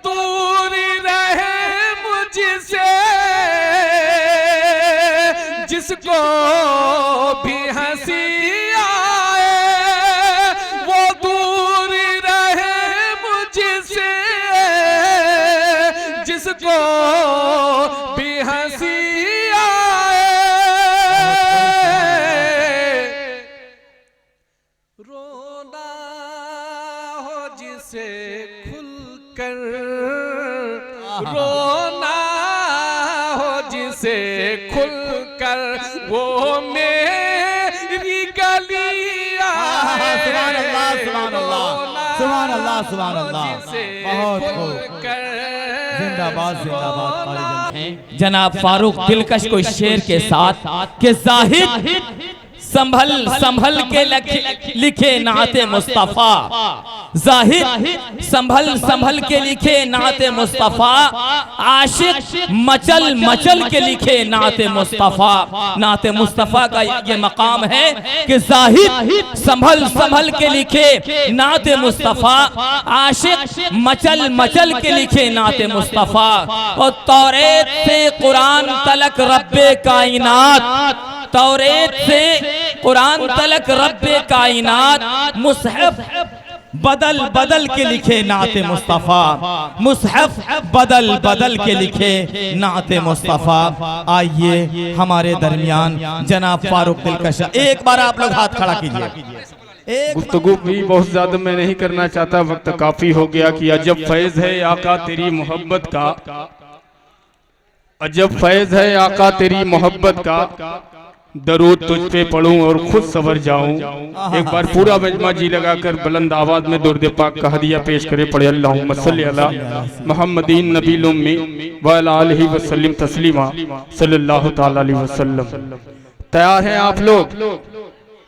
दूर रहे मुझसे, जिसको भी हंसी आए वो दूर रहे मुझसे, जिसको भी हंसी आए। रोना हो जिसे खुलकर, रोना हो जिसे खुलकर, वो मेरी गलियां है। सुभान अल्लाह, सुभान अल्लाह, सुभान अल्लाह, सुभान अल्लाह। बहुत खूब, जिंदाबाद जिंदाबाद। जनाब फारूक दिलकश को इस शेर के साथ कि जाहिद संभल संभल के लिखे नाते मुस्तफा, जाहिद संभल संभल के लिखे नाते मुस्तफा, आशिक मचल मचल के लिखे नाते मुस्तफा। नाते मुस्तफा का ये मकाम है कि जाहिद संभल संभल के लिखे नाते मुस्तफा, आशिक मचल मचल के लिखे नाते मुस्तफा। और तौरेत से कुरान तलक रब्बे कायनात, तौरेत से कुरान तलक रब्बे कायनात, मुसहफ बदल बदल के लिखे नाते मुस्तफ़ा, मुसहफ बदल बदल के लिखे नाते मुस्तफ़ा। आइए हमारे दरमियान जनाब फारूक दिलकश, एक बार आप लोग हाथ खड़ा कीजिए। गुफ्तगू भी बहुत ज्यादा मैं नहीं करना चाहता, वक्त काफी हो गया कि अजब फैज है आका तेरी मोहब्बत का, अजब फैज है आका तेरी मोहब्बत का, दरूद तुझ पे पढ़ूं और खुद सवर जाऊं। एक बार पूरा मजमा जी लगाकर बुलंद आवाज में दुरूद पाक का हदिया पेश करे, पढ़े अल्लाहुम्मा सल्ली अला मुहम्मदीन नबील उम्मी व अला आलिहि वसल्लम तस्लीमा सल्लल्लाहु तआला अलैहि वसल्लम। तैयार हैं आप लोग?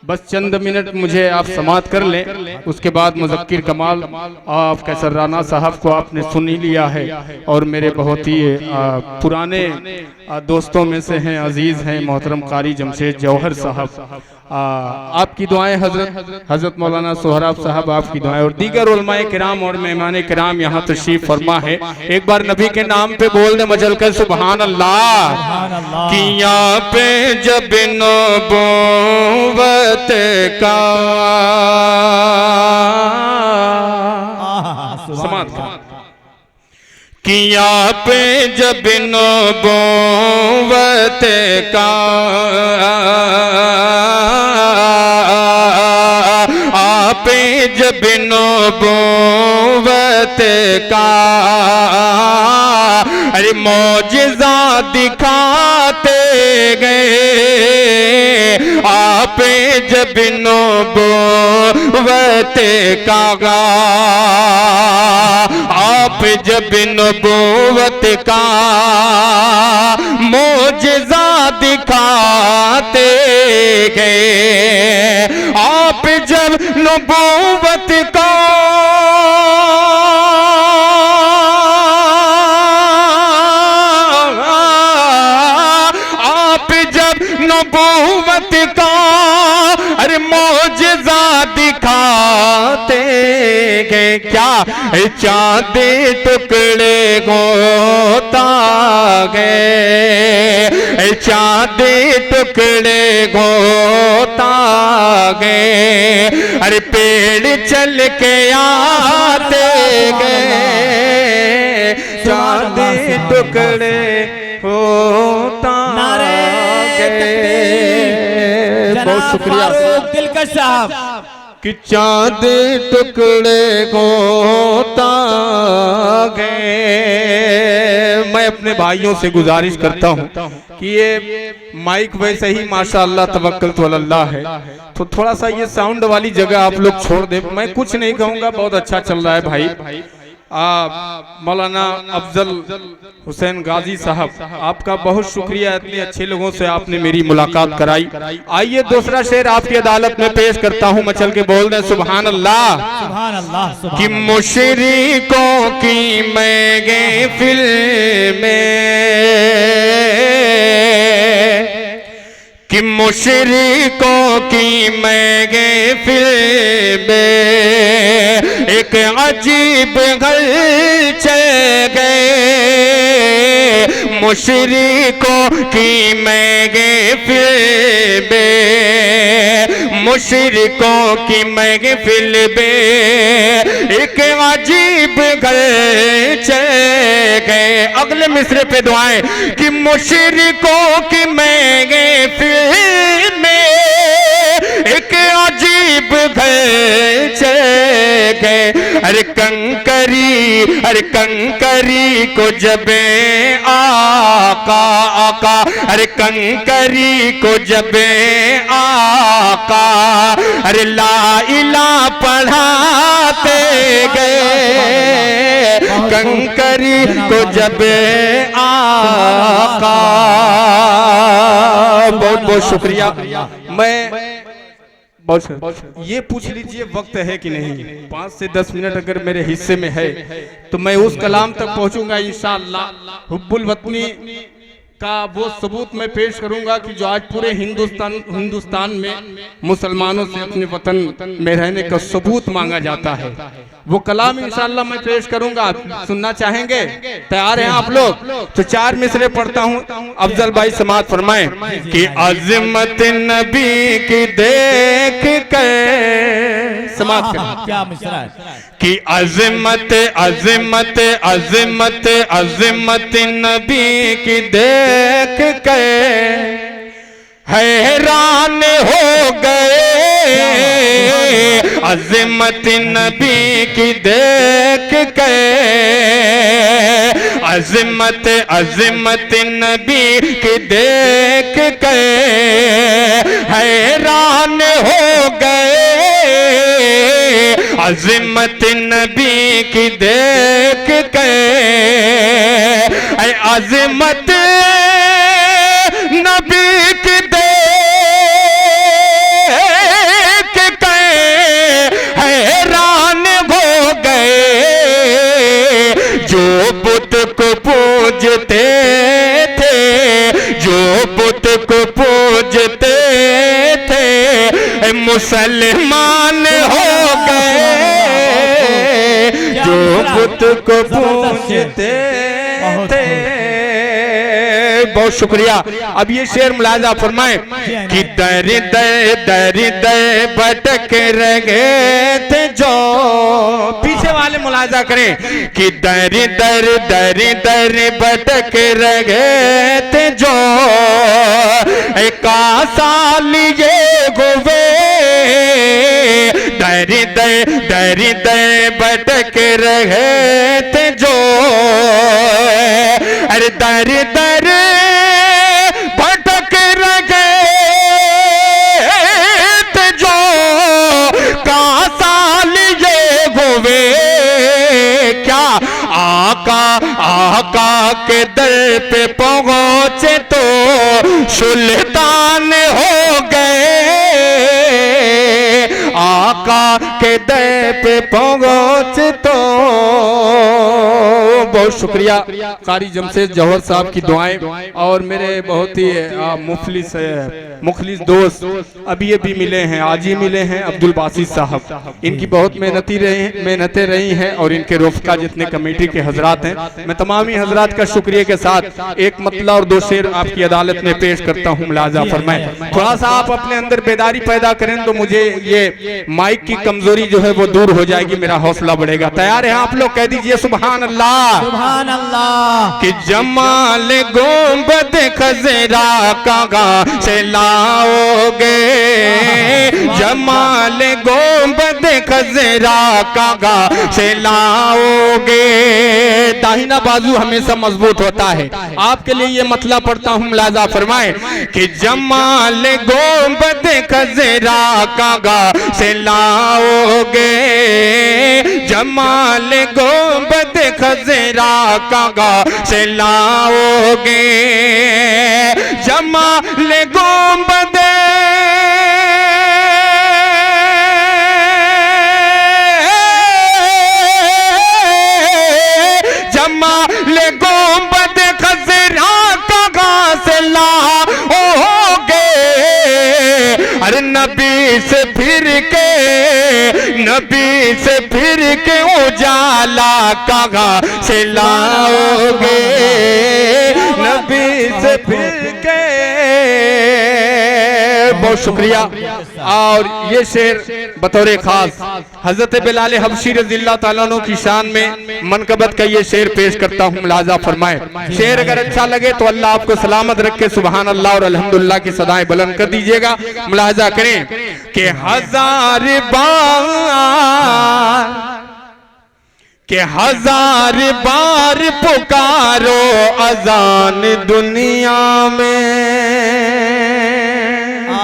बस चंद मिनट मुझे आप समाअत कर लें, उसके बाद मुज़क्किर कमाल आप कैसर राना साहब को आपने सुन ही लिया है और मेरे बहुत ही पुराने दोस्तों में से हैं, अजीज़ हैं मोहतरम कारी जमशेद जौहर साहब। आपकी दुआएं हजरत मौलाना सोहराब साहब, आपकी दुआएं और दीगर उलमाए किराम और मेहमान किराम यहाँ तशरीफ फरमा है। एक बार नबी के नाम पे बोल दे मचल कर सुभान अल्लाह। किया पे जब नबूवत का समात किया पे जब नबूवत का, आपे जब नबूवत का, अरे मौजिज़ा दिखाते गए, आपे जब नबूवत का, आप जब नबूवत का मौजिज़ा दिखाते गए, आप जब नबूवत का आप जब नबूवत का अरे मौजिज़ा दिखाते गए, क्या चांद टुकड़े होता गए, चांद टुकड़े होता गए, अरे पेड़ चल के आते गए, चांद टुकड़े होता गए। बहुत शुक्रिया दिलकश साहब कि चांद टुकड़े होता गए। मैं अपने भाइयों से गुजारिश करता हूं कि ये माइक वैसे ही माशाअल्लाह तवक्कल तो अल्लाह है, तो थोड़ा सा ये साउंड वाली जगह आप लोग छोड़ दे। मैं कुछ नहीं कहूंगा, बहुत अच्छा चल रहा है भाई। मौलाना अफजल हुसैन गाजी साहब, आपका बहुत शुक्रिया, इतने अच्छे लोगों से आपने मेरी मुलाकात कराई। आइए दूसरा शेर आपकी अदालत में पेश करता हूं, मचल के बोल दें सुभान अल्लाह। सुभान अल्लाह, सुभान कि मुशरिकों की महफिल में, कि कि मुशरिकों की महफिल में एक अजीब घर चल गए, मुशरिकों की महफिल में, मुशरिकों की महफिल में एक अजीब घर चल गए। अगले मिसरे पे दुआएं कि मुशरिकों की महफिल में एक अजीब घर चल गए। अरे कंकरी को जब आका, अरे कंकरी को जब आका, अरे ला इलाहा पढ़ाते गए, कंकरी को जब आका। बहुत बहुत शुक्रिया। मैं ये पूछ लीजिए वक्त है कि नहीं, 5 से 10 मिनट अगर मेरे हिस्से में है तो मैं उस कलाम तक पहुंचूंगा इंशाअल्लाह। हुब्बुल वतनी का वो सबूत मैं पेश करूंगा कि जो आज पूरे हिंदुस्तान में मुसलमानों से अपने वतन में रहने का सबूत मांगा जाता है। वो कलाम इंशाअल्लाह मैं पेश करूंगा, सुनना चाहेंगे? तैयार हैं आप लोग? तो 4 मिसरे पढ़ता हूं, अफजल भाई समाअत फरमाएं कि अज़मत नबी की देख कर, समाअत करें। क्या मिसरा है कि अज़मत अज़मत अज़मत अज़मत नबी की देख कर हैरान हो गए, अज़मत नबी की देख कर, अज़मत अज़मत नबी की देख कर हैरान हो गए, अज़मत नबी की देख कर, अज़मत नबी की देख कर हैरान हो गए, जो बुत को पूजते थे, जो बुत को पूजते थे मुसलमान हो गए, जो बुत को पूजते थे। बहुत शुक्रिया। अब ये शेर मुलाजा फरमाएं कि दर दर भटक रहे थे जो, पीछे वाले मुलाजा करें कि दर दर भटक रहे थे जो, का साल ये हुए, दर दर भटक रहे थे जो, अरे दर दर भटक रहे थे जो, का साल ये हुए, क्या आका के दर पे पहुंचे तो सुल्तान हो गए, आका के दर पे पहुंचे तो। बहुत शुक्रिया कारी जमशेद जौहर साहब की दुआएं, और मेरे बहुत ही मुखलिस दोस्त अभी अभी मिले हैं, आज ही मिले हैं, अब्दुल बासित साहब। इनकी बहुत मेहनतें रही हैं, और इनके रुफ़का जितने कमेटी के हजरात हैं, मैं तमामी हजरात का शुक्रिया के साथ एक मतला और 2 शेर आपकी अदालत में पेश करता हूँ। मुलाजा फरमाएं, थोड़ा सा आप अपने अंदर बेदारी पैदा करें तो मुझे ये माइक की कमजोरी जो है वो दूर हो जाएगी, मेरा हौसला बढ़ेगा। तैयार हैं आप लोग? कह दीजिए सुभान अल्लाह, सुभान अल्लाह। कि जमाल गुंबद खजरा कहाँ से लाओगे, जमाल गुंबद खजरा कहाँ से लाओगे। दाहिना बाजू हमेशा मजबूत होता है, आपके लिए ये मतलब पढ़ता हूँ, मुलाजा फरमाएं कि जमाल गुंबद खजरा कहाँ से लाओगे, जमाल गुंबद खजरा कहाँ से लाओगे, जमाल गुंबद जमाल गुंबद खजरा कहाँ से लाओगे, से फिर के, नबी से फिर के उजाला कहाँ से लाओगे, नबी से फिर के। बहुत शुक्रिया। और ये शेर बतौर खास हजरत बिलाल हबशी रज़ियल्लाहु ताला अन्हु की शान में मनकबत का ये शेर पेश करता हूँ, मुलाजा फरमाए। शेर अगर अच्छा लगे तो अल्लाह आपको सलामत रखे, सुभान अल्लाह और अल्हम्दुलिल्लाह की सदाएं बुलंद कर दीजिएगा। मुलाजा करें कि हजार बार पुकारो अजान दुनिया में,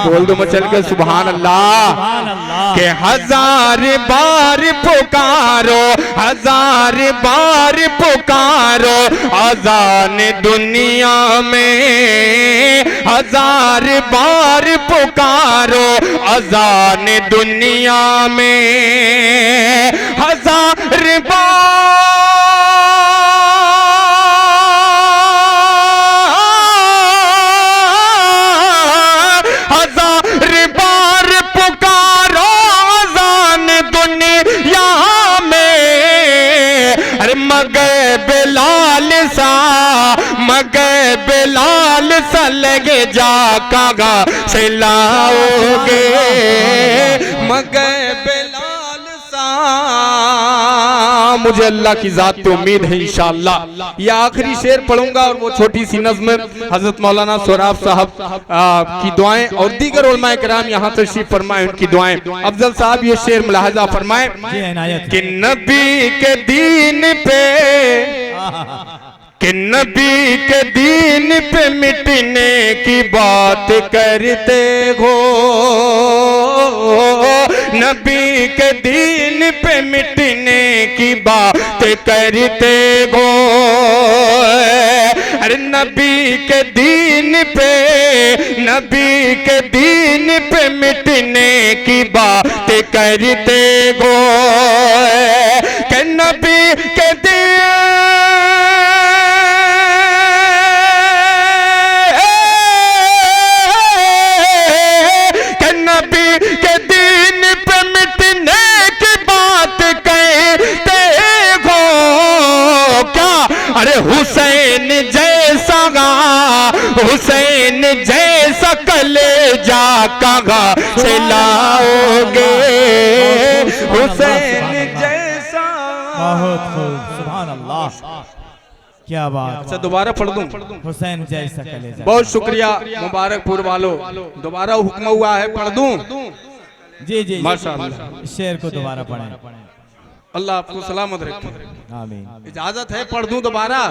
बोल दो मचल के सुभान अल्लाह। के हजार बार पुकारो, हजार बार पुकारो अजान दुनिया में, हजार बार पुकारो अजान दुनिया में, हजार बार पुकारो अज़ान दुनिया में। अरे मगे बिलाल सा लगे जा कागा से लाओगे, मगे बिलाल सा। मुझे अल्लाह की जात पे उम्मीद है इंशाअल्लाह ये आखिरी शेर पढ़ूंगा और वो छोटी सी नज़्म हजरत मौलाना सोराब साहब की दुआएं और दीगर उलमाए किराम यहाँ तशरीफ फरमाए, उनकी दुआएं। अफजल साहब ये शेर मुलाहजा फरमाए कि नबी के दीन पे, कि नबी के दीन पे मिटने की बात करते हो, नबी के दीन पे मिटने की बात करते हो। अरे नबी के दीन पे, नबी के दीन पे मिटने की बात करते हो, कि नबी के दीन हुसैन जैसा, हुसैन जैसा कलेजा कहाँ से लाओगे, हुसैन जैसा। बहुत खूब, सुभान अल्लाह, क्या बात। अच्छा दोबारा पढ़ दूं? हुसैन जैसा कलेजा। बहुत शुक्रिया मुबारकपुर वालों, दोबारा हुक्म हुआ है पढ़ दूं? जी जी माशाअल्लाह। शेर को दोबारा पढ़ें। अल्लाह आपको सलामत रखे। आमीन। इजाजत है पढ़ दूं दोबारा?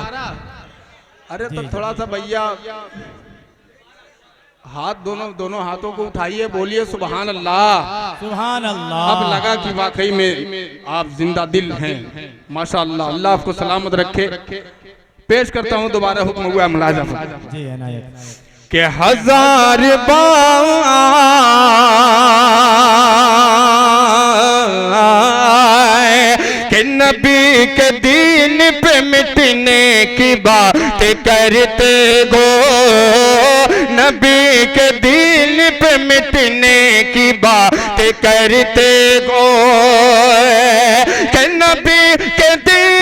अरे तो थोड़ा सा भैया हाथ दोनों हाथों को उठाइए, बोलिए सुभान अल्लाह। सुभान अल्लाह। अब लगा कि वाकई में आप जिंदा दिल हैं, माशाअल्लाह। अल्लाह आपको सलामत रखे। पेश करता हूँ दोबारा हुक्म हुआ मुलाजा जी इनायत के हजार बार के नबी के दीन पे मिटने की बात करते गो, नबी के दीन पे मिटने की बात करते गो, के नबी के दीन,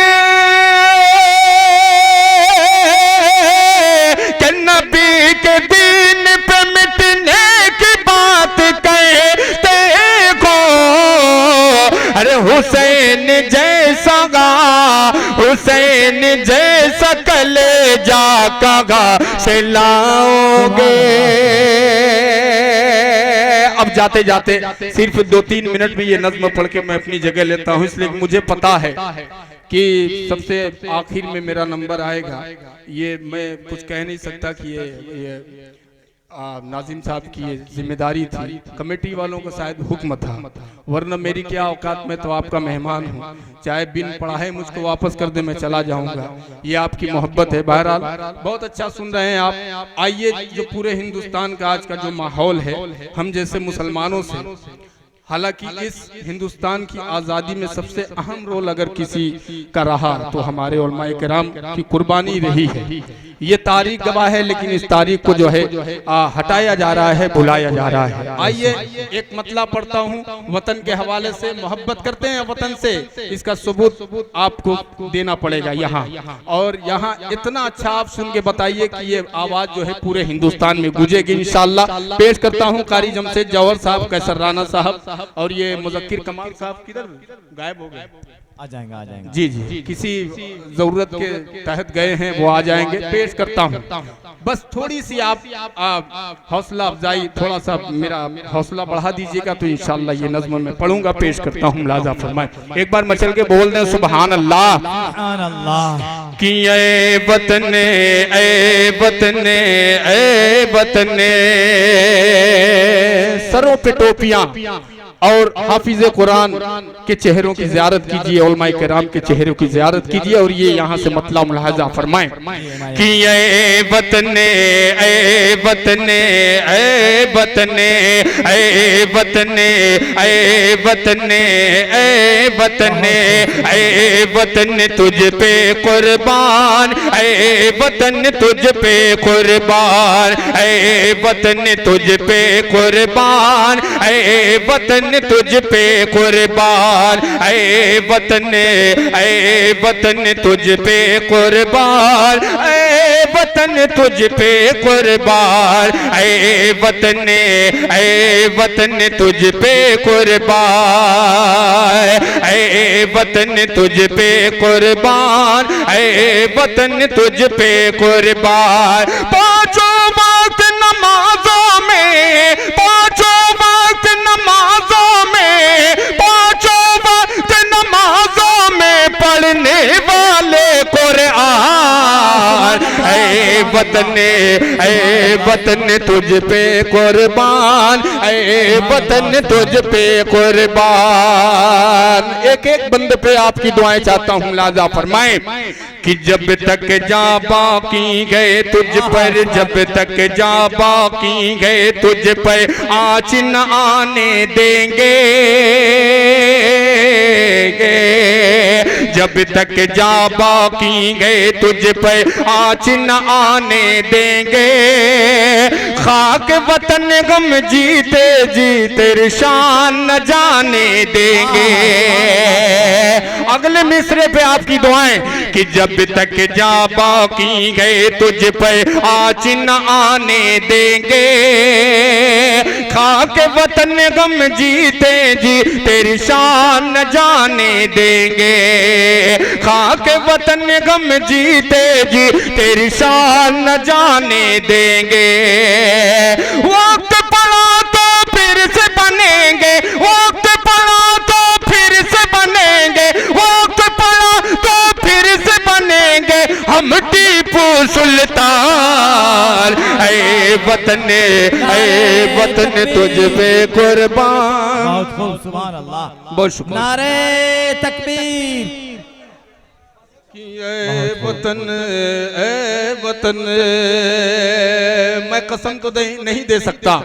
के नबी के दीन पे मिटने की बात करते गो। अरे हुसैन जैसा गा, हुसैन जैसा कलेजा कहाँ से लाओगे। अब जाते जाते सिर्फ 2-3 मिनट में ये नज़्म पढ़ के मैं अपनी जगह लेता हूँ, इसलिए मुझे पता है कि सबसे आखिर में मेरा नंबर आएगा। ये मैं कुछ कह नहीं सकता कि ये नाजिम साहब की ये जिम्मेदारी थी, कमेटी वालों का शायद हुक्म था, वरना मेरी क्या औकात में तो आपका मेहमान हूँ, चाहे बिन पढ़ाए मुझको वापस कर दे मैं चला जाऊंगा, ये आपकी मोहब्बत है। बहरहाल बहुत अच्छा सुन रहे हैं आप। आइए जो पूरे हिंदुस्तान का आज का जो माहौल है, हम जैसे मुसलमानों से, हालांकि इस हिंदुस्तान की आज़ादी में सबसे अहम रोल अगर किसी का रहा तो हमारे उलमाए किराम की कुर्बानी रही है। ये तारीख गवाह है, लेकिन इस तारीख को जो है हटाया जा रहा है, भुलाया जा रहा है। आइए एक मतला पढ़ता हूँ वतन के हवाले से। मोहब्बत करते हैं वतन से, इसका सबूत आपको देना पड़ेगा यहाँ। और यहाँ इतना अच्छा आप सुन के बताइए कि ये आवाज जो है पूरे हिंदुस्तान में गूंजेगी इंशाअल्लाह। पेश करता हूँ कारी जमशेद जौहर साहब, कैसर राना साहब और ये मुज़क्किर कमाल साहब किधर गायब हो गए? आ जाएंगे जी जी, किसी जरूरत के तहत गए हैं, वो आ जाएंगे। पेश करता हूँ, बस थोड़ी सी आप हौसला अफजाई, थोड़ा सा मेरा हौसला बढ़ा दीजिएगा तो इंशाअल्लाह ये नज़्म में पढ़ूंगा। पेश करता हूँ, मुलाजा फरमाए। एक बार मचल के बोल दें सुभान अल्लाह। सुभान अल्लाह। कि ए वतने, ए वतने, ए वतने, सरों पे टोपियां और हाफिज़े कुरान के चेहरों की ज़ियारत कीजिए, उलमाए किराम के चेहरों की ज़ियारत कीजिए और ये यहाँ से मतला मुलाहजा फरमाएं कि ए वतने, ए वतने, ए वतने, ए वतने, ए वतने, ए वतने, ए वतन तुझ पे कुर्बान, ए वतन तुझ पे कुर्बान, ए वतन तुझ पे कुर्बान, ए वतन तुझ पे कुर्बान, ऐ वतन, ऐ वतन तुझ पे कुर्बान, ऐ वतन तुझ पे कुर्बान, ऐ वतन, ऐ वतन तुझ पे कुर्बान, ऐ वतन तुझ पे कुर्बान, ऐ वतन तुझ पे कुर्बान। पांचों वक्त नमाजों में, पांचों वक्त नमाजों में, पांचों वक्त नमाजों में पढ़ने वाले कुरान, ऐ वतन, ऐ वतन तुझ पे कुर्बान, ऐ वतन तुझ पे कुर्बान। एक एक बंदे पे आपकी दुआएं चाहता हूँ, लाजा फरमाएं कि जब तक जा बाकी गए तुझ पर, जब तक जा बाकी गए तुझ पर आँच न आने देंगे, जब तक जा बाकी गए तुझ पर आँच न आने देंगे, खाक वतन गम जीते जीते शान न जाने देंगे। अगले मिसरे पे आपकी दुआएं कि जब तक जा बाकी गए तुझ पर आँच न आने देंगे, खाक वतन गम जीते जी तेरी शान न जाने देंगे, खाक वतन गम जीते जी तेरी शान न जाने देंगे। वक्त पड़ा तो फिर से बनेंगे, वक्त पड़ा तो फिर से बनेंगे, वक्त पड़ा तो फिर से बनेंगे हम टीपू सुल्तान, ऐ वतन, ऐ वतन तुझ पे कुर्बान। बहुत खूब, सुभान अल्लाह। बहुत शुक्रिया। नारे तकबीर। ऐ वतन, ऐ वतन, मैं कसम तो नहीं दे सकता,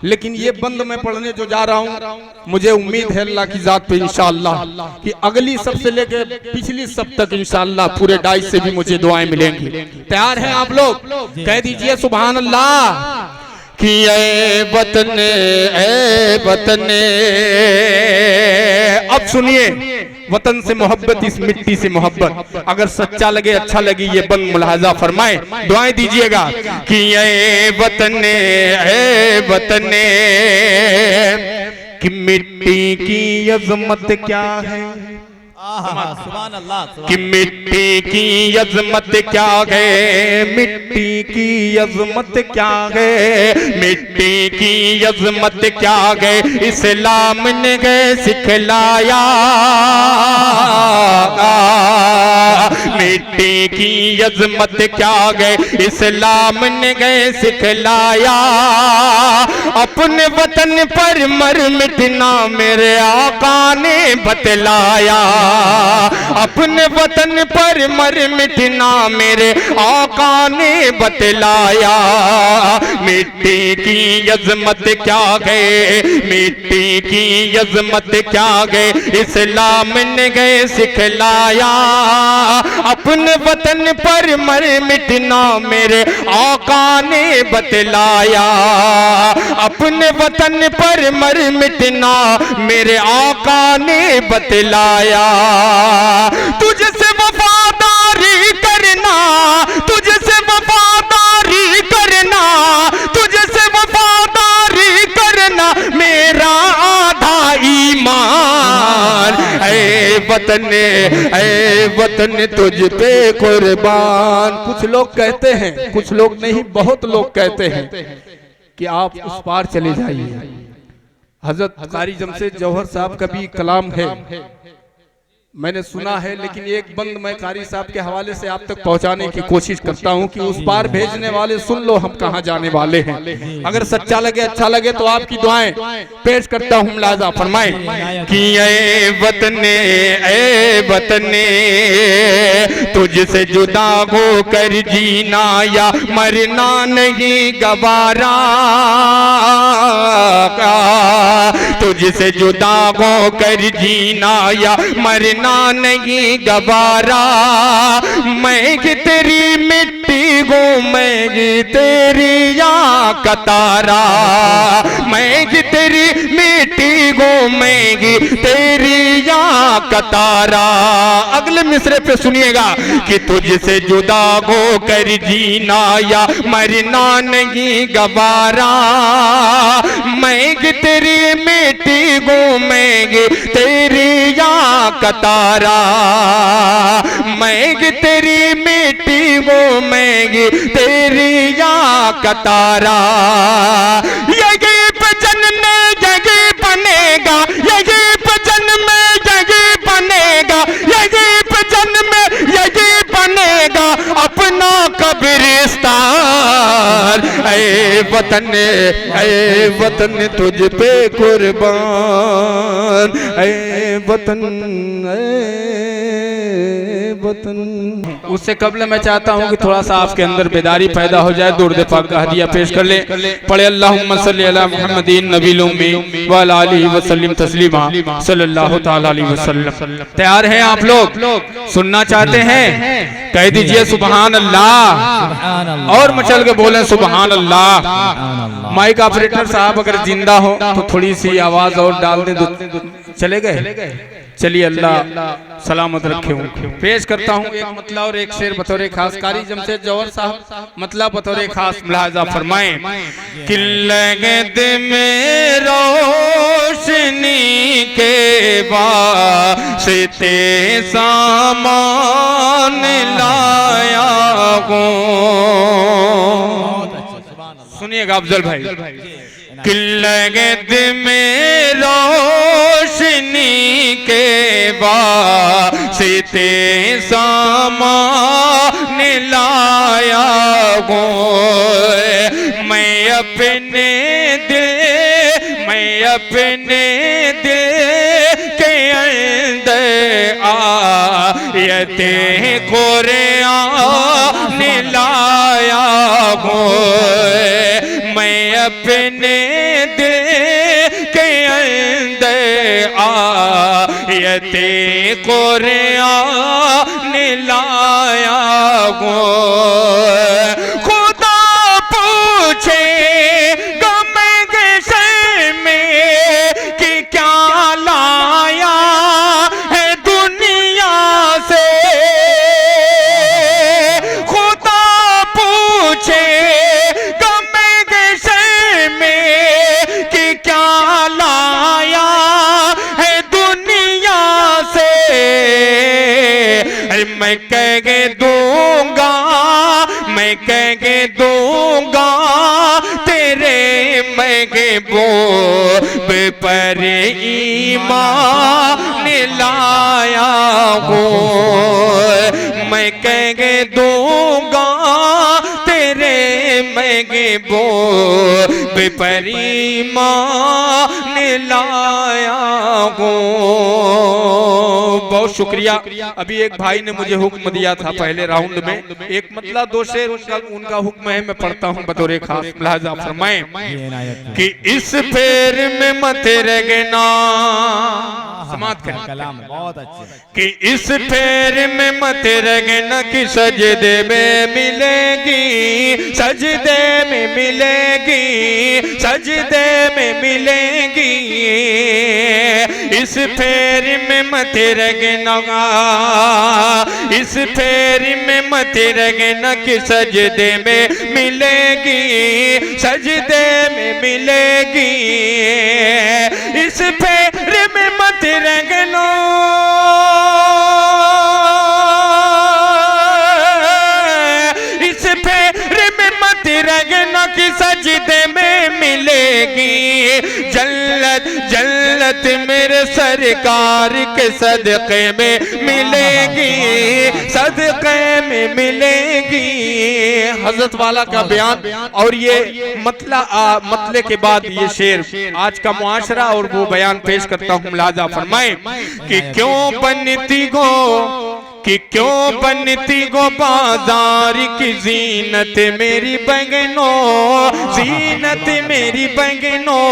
लेकिन ये बंद मैं पढ़ने जो जा रहा हूँ, मुझे उम्मीद है अल्लाह की जात पे इंशाअल्लाह कि अगली सब से लेके पिछली सब तक इंशाअल्लाह पूरे डाइस से भी मुझे दुआएं मिलेंगी। तैयार हैं आप लोग? कह दीजिए सुभान अल्लाह कि ऐ वतन, ऐ वतन। अब सुनिए, वतन से मोहब्बत, इस मिट्टी से मोहब्बत, अगर सच्चा लगे, अच्छा लगे, ये बंद मुलाहजा फरमाए, दुआएं दीजिएगा कि ऐ वतन, ऐ वतन कि मिट्टी की अजमत क्या है, सुभान अल्लाह। कि मिट्टी की अजमत क्या है, मिट्टी की अजमत क्या है, मिट्टी की अजमत क्या है, इस्लाम ने गए सिखलाया, मिट्टी की अजमत क्या है, इस्लाम ने गए सिखलाया, अपने वतन पर मर मिटना मेरे आका ने बतलाया, अपने वतन पर मर मिटना मेरे आका ने बतलाया, मिट्टी की अजमत क्या है, मिट्टी की अजमत क्या है, इस्लाम ने गए सिखलाया, अपने वतन पर मर मिटना मेरे आका ने बतलाया। अपने वतन पर मर मिटना मेरे आका ने बतलाया। तुझसे वफादारी करना, तुझसे वफादारी करना, तुझसे वफादारी करना मेरा आधा ईमान। ऐ वतन तुझ पे कुर्बान। कुछ लोग कहते हैं, कुछ लोग नहीं बहुत लोग कहते हैं कि आप उस पार चले जाइए। हजरत कारी जमशेद जौहर साहब का भी कलाम है, मैंने सुना है, लेकिन एक बंद मैं कारी साहब के हवाले से आप तक पहुंचाने की कोशिश करता हूं कि उस पार भेजने वाले सुन लो हम कहां जाने वाले हैं। अगर सच्चा लगे अच्छा लगे तो आपकी दुआएं पेश करता हूं। मुलाजा फरमाए कि ऐ वतने तुझसे जुदा हो कर जीना या मरना नहीं गवारा। तुझसे जुदा हो कर जीना या मरना नहीं गवारा। मैं कि तेरी मिट्टी हूँ, मैं कि तेरी आँख का तारा। मैं कि तेरी मिट्टी हूँ, मैं कि तेरी आँख का तारा। अगले मिसरे पे सुनिएगा कि तुझसे जुदा हो कर जीना या मरना नहीं गवारा। मैं कि तेरी मिट्टी हूँ, मैं कि तेरी आँख का तारा। मैं कि तेरी मिट्टी हूँ, मैं कि तेरी आँख का तारा। यही पे जन्मे यही बनेगा, यही पे जन्मे यही बनेगा, यही पे जन्मे यही बनेगा अपना कब्रिस्तान। ऐ वतन तुझ पे कुर्बान। ऐ वतन उससे कबल मैं चाहता हूँ कि थोड़ा सा आपके अंदर बेदारी पैदा हो जाए। दुरूद पाक का हदिया पेश कर ले। पढ़े अल्लाहुम्मा सल्ली अला मुहम्मदिन नबील उम्मी व अला आलिहि व सल्लिम तस्लीमा सल्लल्लाहु तआला अलैहि वसल्लम। तैयार हैं आप लोग? सुनना चाहते हैं? कह दीजिए सुभान अल्लाह और मचल के बोले सुभान अल्लाह। माइक ऑपरेटर साहब अगर जिंदा हो तो थोड़ी सी आवाज और डाल दें। चले गए? चलिए अल्लाह सलामत रखे। पेश करता हूँ एक मतला और एक शेर बतौर खास। कारी जमशेद जौहर साहब मतला बतौर खास मुलाहाजा फरमाएं कि लगत में रोशनी के वास्ते सामान लाया हूँ। सुनिएगा अफजल भाई। कि लगत में रोशनी के वास्ते सामान लाया हूँ। मैं अपने दिल के अंदर आयते कुरान लाया हूँ। मैं अपने दिल के अंदर आयते कुरान लाया हूँ। खुदा पूछे मैं कह दूंगा तेरे महबूब पर ईमान लाया हूँ। मैं कह दूंगा तेरे महबूब पर ईमान लाया हूँ। बहुत शुक्रिया। अभी एक भाई ने मुझे हुक्म दिया था पहले राउंड में, एक मतलब दो शेर उनका हुक्म है, मैं पढ़ता हूँ बतौर खास। मुलाहाजा फरमाएं कि इस पैर में मत रगना समाप्त करें। कलाम बहुत अच्छे। कि इस फेर में मत रगना कि सजदे में मिलेगी, सजदे में मिलेगी, सजदे में मिलेगी। इस फेर में मत रगना, इस फेर में मत रगना कि सजदे में मिलेगी, सजदे में मिलेगी। इस फेर में मत रगना, इस फेर में मत रगना कि सजदे में मिलेगी। जन्नत जन्नत मेरे सरकार के सदक़े में मिलेगी, सदक़े में मिलेगी। हजरत वाला का बयान और ये मतले के बाद ये शेर आज का मुआशरा और वो बयान पेश करता हूँ। मुलाजा फरमाए कि क्यों बनती गो, कि क्यों बनती गो बाजार की जीनत मेरी बहनों, जीनत मेरी बहनों।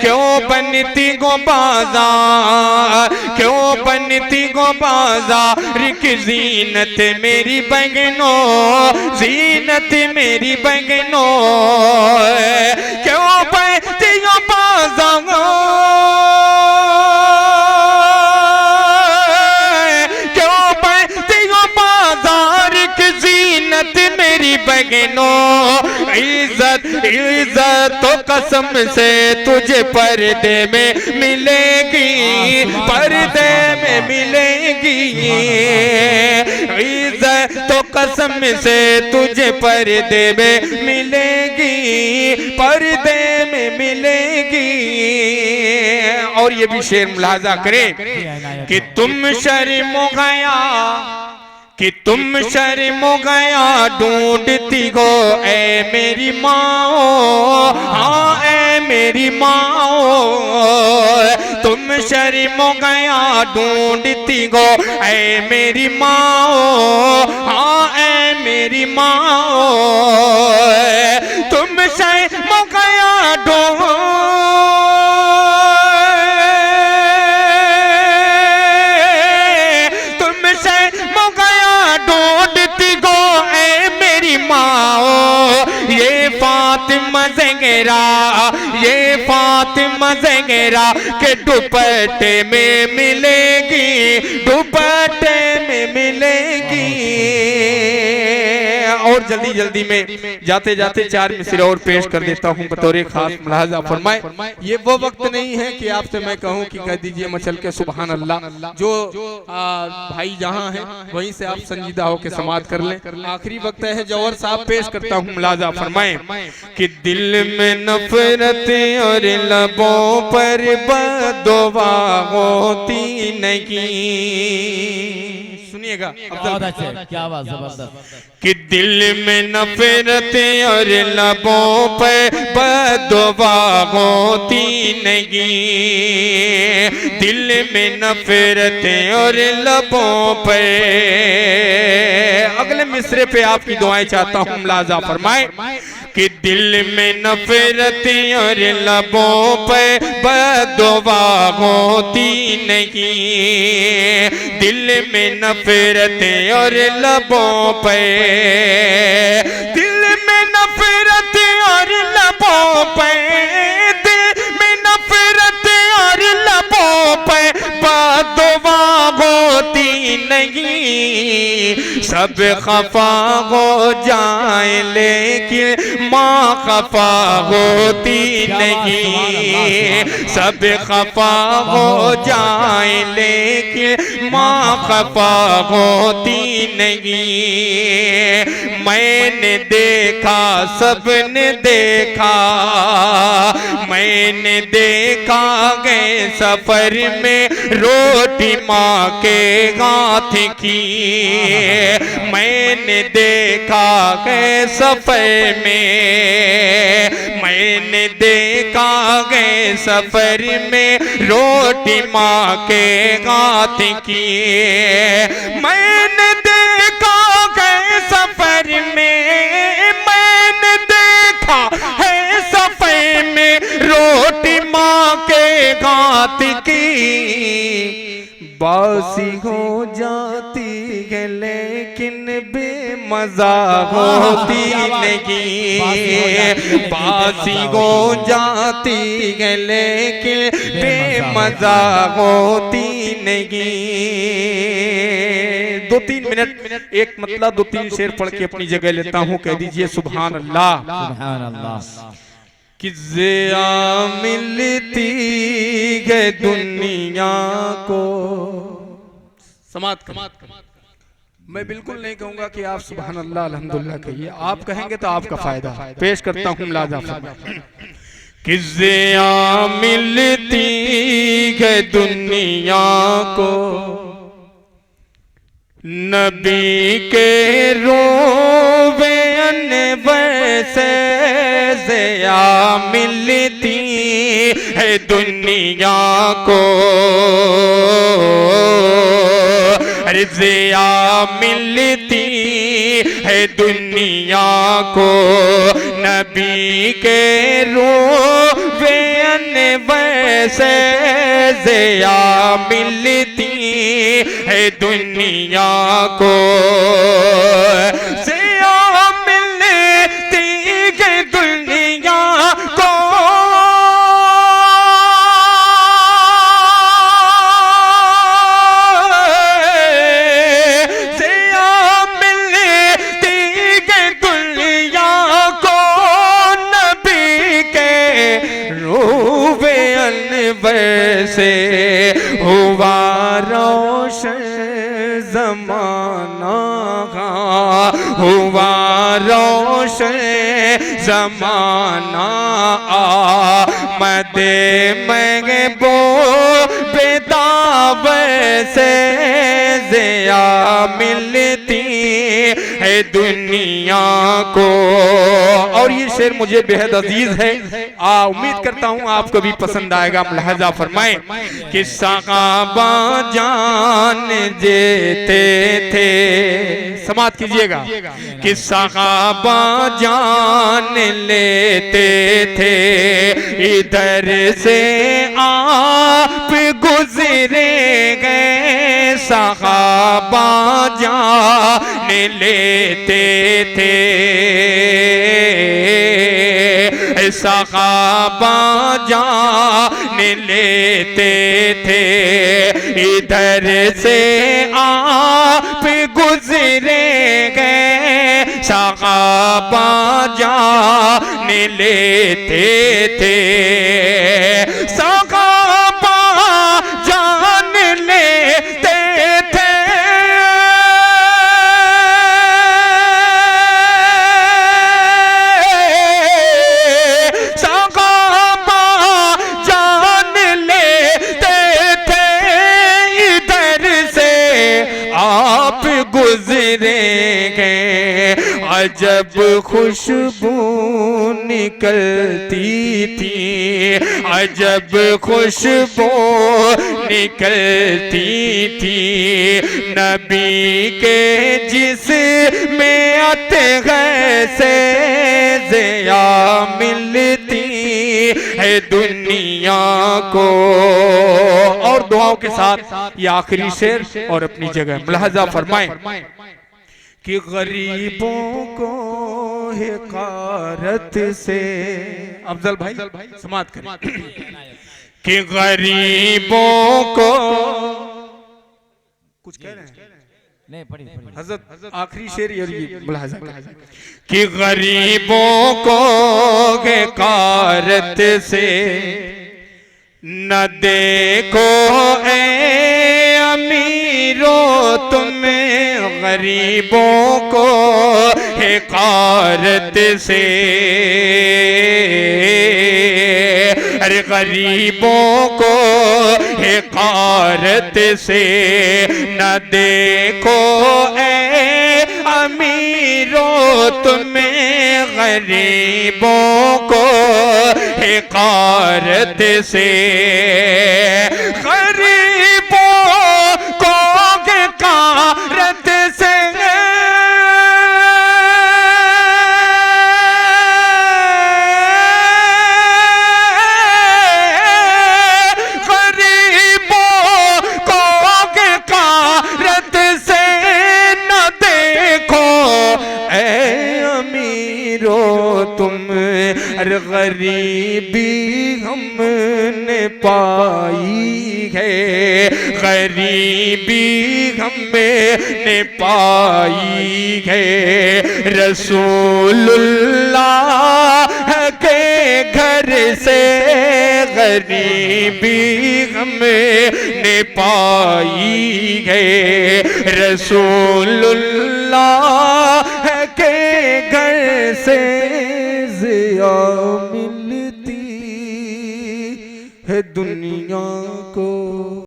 क्यों बनती गो बाजार, क्यों बनती गो बाजार की जीनत मेरी बहनों, जीनत मेरी बहनों। क्यों बनती गो बाजार, मेरी बहनों। इज्जत इज्जत तो कसम से तुझे पर्दे में मिलेगी, पर्दे में मिलेगी। इज्जत तो कसम से तुझे पर्दे में मिलेगी, पर्दे में मिलेगी। और ये भी शेर मुलाजा करें कि तुम शर्मो गया, कि तुम शर्मो गया ढूंढती हो ऐ मेरी माँ, हाँ ऐ मेरी माँ। तुम शर्मो गया ढूंढती हो ऐ मेरी माँ, हाँ ऐ मेरी माँ। तुम शर्मो गया फातिमा ज़हरा, ये फातिमा ज़हरा के दुपट्टे में मिलेगी, दुपट्टे में मिलेगी। और जल्दी जल्दी में जाते जाते चार मिसरे और पेश कर देता हूँ बतौर खास मुलाहजा फरमाए। ये वो वक्त नहीं है कि आपसे मैं कहूँ कि कह दीजिए मचल के सुभान अल्लाह। जो भाई जहाँ हैं वहीं से आप संजीदा होकर समाप्त कर लें। आखिरी वक्त है जौहर साहब पेश करता हूँ मुलाहजा फरमाए कि दिल में नफरत और लबों पर बददुआ होती नहीं। सुनिएगा बहुत अच्छे, क्या बात जबरदस्त। कि दिल में नफरत और लबों पे बददुआ होती नहीं। दिल में नफरत और लबों पे, अगले मिसरे पे आपकी दुआएं चाहता हूँ मुलाजा फरमाए कि दिल में नफरत और लबों पे बददुआ होती नहीं। दिल में नफरत और लबों पे, दिल में नफरत और लबों पे, दिल में नफरत और लबों पे बददुआ होती नहीं। सब खफा हो जाए लेकिन माँ खफा होती नहीं। सब खफा हो जाए लेकिन माँ खफा होती नहीं। मैंने देखा सबने देखा, मैंने देखा गए सफर में रोटी माँ के हाथ की। मैंने देखा गए सफर में, मैंने देखा गए सफर में रोटी माँ के हाथ की। मैंने देखा गए सफर में, मैंने देखा है सफर में रोटी माँ के हाथ की। बासी हो जाती है लेकिन बेमजा होती नहीं, बासी हो जाती है लेकिन बेमजा होती नहीं। 2-3 मिनट एक मतलब 2-3 शेर पढ़ के अपनी जगह लेता हूँ, कह दीजिए सुभान अल्लाह। सुभान अल्लाह। कि ज़िया मिलती है दुनिया को। समात मैं बिल्कुल नहीं कहूंगा कि आप सुभान अल्लाह अल्हम्दुलिल्लाह कहिए, आप कहेंगे तो आपका फायदा। पेश करता हूँ मुलाजा फरमाइए। कि ज़िया मिलती है दुनिया को नबी के रोवे अनवर से, ज़िया मिलती है दुनिया को, अरे ज़िया मिलती है दुनिया को नबी के रोवे अनवर से, ज़िया मिलती है दुनिया को, ज़िया मिलती है दुनिया को, ज़िया मिलती है दुनिया को नबी के रूबे अनवर से, हुआ रोशन ज़माना, हुआ रोशन ज़माना, आमदे महबूब बेदावर से, ज़िया मिलती है दुनिया को। और ये शेर मुझे बेहद अजीज है, उम्मीद करता हूँ आपको भी पसंद आएगा। मुलाहजा फरमाएं कि सहाबा जान जेते थे, समात कीजिएगा, कि सहाबा जान लेते थे, इधर से आप गुजरे गए, सहाबा जान लेते थे, सहाबा जान लेते थे, इधर से आप गुजरे गए, सहाबा जान लेते थे, सहाबा जान लेते थे, गुजरे गए, अजब खुशबू निकलती थी, अजब खुशबू निकलती थी, नबी के जिस्म अतहर से, ज़िया मिलती है दुनिया को। और दुआओं के साथ ये आखिरी शेर और अपनी जगह मुलाहजा फरमाएं कि गरीबों को हिकारत से, अफजल भाई समात करें, कि गरीबों को कुछ कह रहे हैं नहीं, पढ़ी हज़रत आखिरी शेर ये मुलाहजा कि गरीबों को हिकारत से न देखो ए अमीरो तुम्हें, गरीबों को हिकारत से, अरे गरीबों को हिकारत से न देखो ए अमीरो तुम्हें, गरीबों को हिकारत से, गरीबों को हिकारत से, गरीबों को अरे गरीबी हमने पाई है, गरीबी हमने पाई है। रसूलुल्लाह के घर से गरीबी हमने पाई है, रसूलुल्लाह के घर से ज़िया मिलती है दुनिया को।